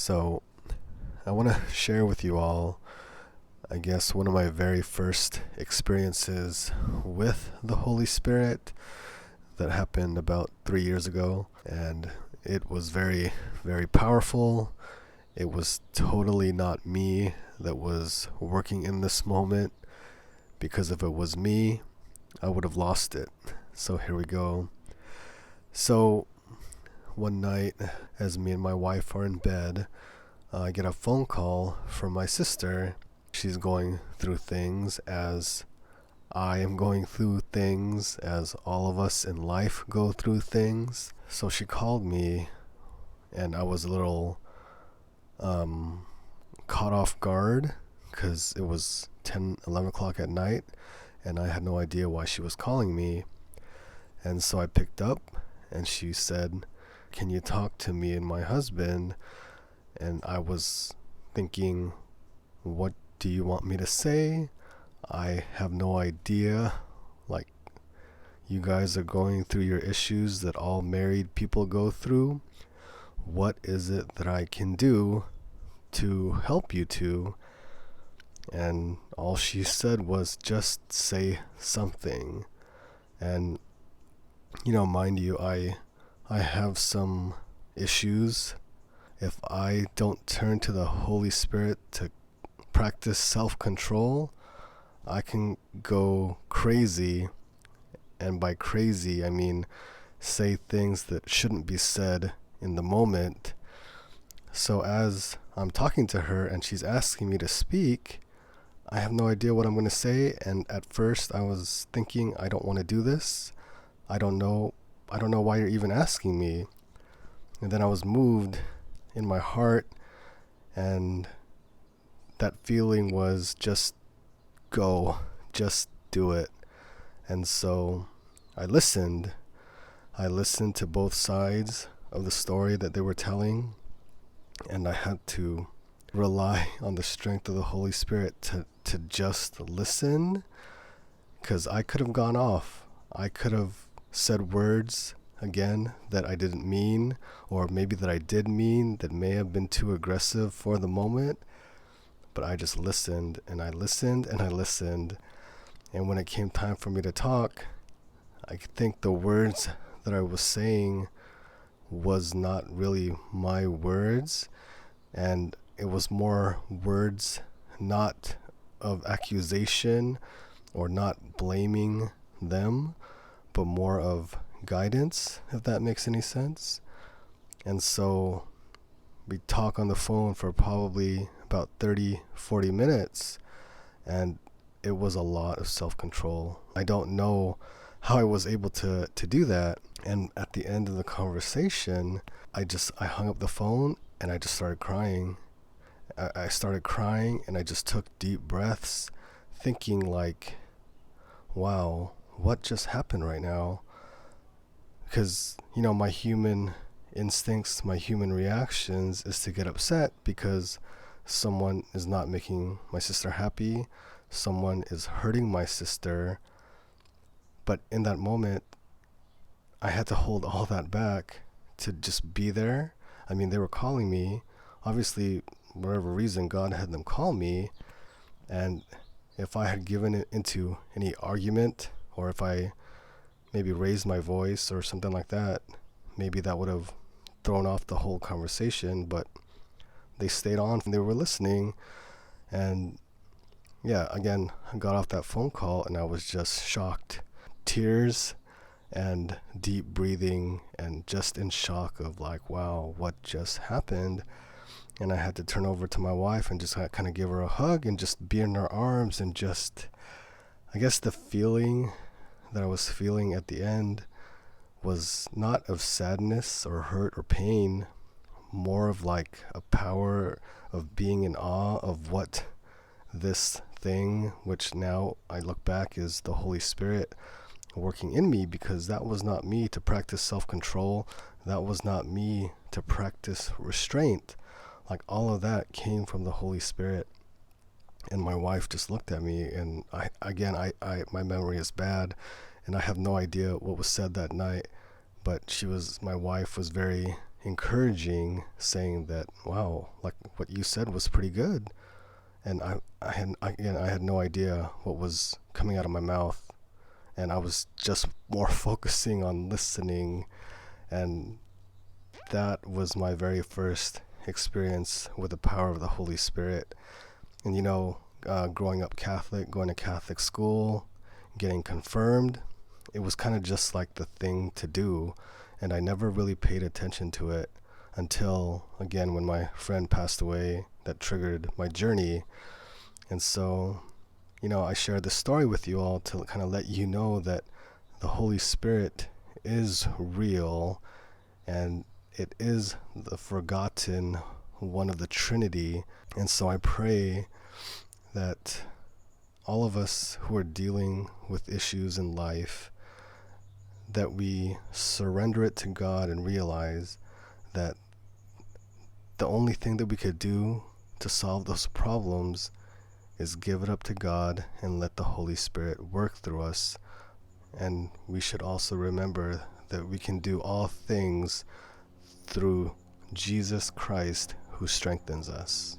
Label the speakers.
Speaker 1: So, I want to share with you all, I guess, one of my very first experiences with the Holy Spirit that happened about 3 years ago. And it was very, very powerful. It was totally not me that was working in this moment, because if it was me, I would have lost it. So, here we go. So, one night, as me and my wife are in bed, I get a phone call from my sister. She's going through things as I am going through things, as all of us in life go through things. So she called me, and I was a little caught off guard because it was 10, 11 o'clock at night, and I had no idea why she was calling me. And so I picked up, and she said, "Can you talk to me and my husband?" And I was thinking, what do you want me to say? I have no idea. Like, you guys are going through your issues that all married people go through. What is it that I can do to help you two? And all she said was, just say something. And, mind you, I have some issues. If I don't turn to the Holy Spirit to practice self-control, I can go crazy. And by crazy, I mean say things that shouldn't be said in the moment. So as I'm talking to her and she's asking me to speak, I have no idea what I'm going to say. And at first I was thinking, I don't want to do this. I don't know why you're even asking me. And then I was moved in my heart, and that feeling was just go, just do it. And so I listened to both sides of the story that they were telling, and I had to rely on the strength of the Holy Spirit to just listen, because I could have gone off. I could have said words again that I didn't mean, or maybe that I did mean, that may have been too aggressive for the moment. But I just listened, and I listened, and I listened. And when it came time for me to talk, I think the words that I was saying was not really my words, and it was more words not of accusation or not blaming them, but more of guidance, if that makes any sense. And so we talk on the phone for probably about 30-40 minutes, and it was a lot of self-control. I don't know how I was able to do that. And at the end of the conversation, I hung up the phone, and I just started crying. I started crying, and I just took deep breaths, thinking like, wow, what just happened right now? Because, my human instincts, my human reactions is to get upset because someone is not making my sister happy. Someone is hurting my sister. But in that moment, I had to hold all that back to just be there. I mean, they were calling me. Obviously, whatever reason, God had them call me. And if I had given it into any argument, or if I maybe raised my voice or something like that, maybe that would have thrown off the whole conversation. But they stayed on and they were listening. And yeah, again, I got off that phone call and I was just shocked. Tears and deep breathing, and just in shock of like, wow, what just happened? And I had to turn over to my wife and just kind of give her a hug and just be in her arms, and just, I guess the feeling that I was feeling at the end was not of sadness or hurt or pain, more of like a power of being in awe of what this thing, which now I look back is the Holy Spirit working in me, because that was not me to practice self-control. That was not me to practice restraint. Like, all of that came from the Holy Spirit. And my wife just looked at me, and I my memory is bad, and I have no idea what was said that night, but my wife was very encouraging, saying that, wow, like what you said was pretty good. And I had no idea what was coming out of my mouth, and I was just more focusing on listening. And that was my very first experience with the power of the Holy Spirit. And growing up Catholic, going to Catholic school, getting confirmed, it was kind of just like the thing to do. And I never really paid attention to it until, again, when my friend passed away, that triggered my journey. And so, I shared this story with you all to kind of let you know that the Holy Spirit is real, and it is the forgotten one of the Trinity. And so I pray that all of us who are dealing with issues in life, that we surrender it to God and realize that the only thing that we could do to solve those problems is give it up to God and let the Holy Spirit work through us. And we should also remember that we can do all things through Jesus Christ who strengthens us.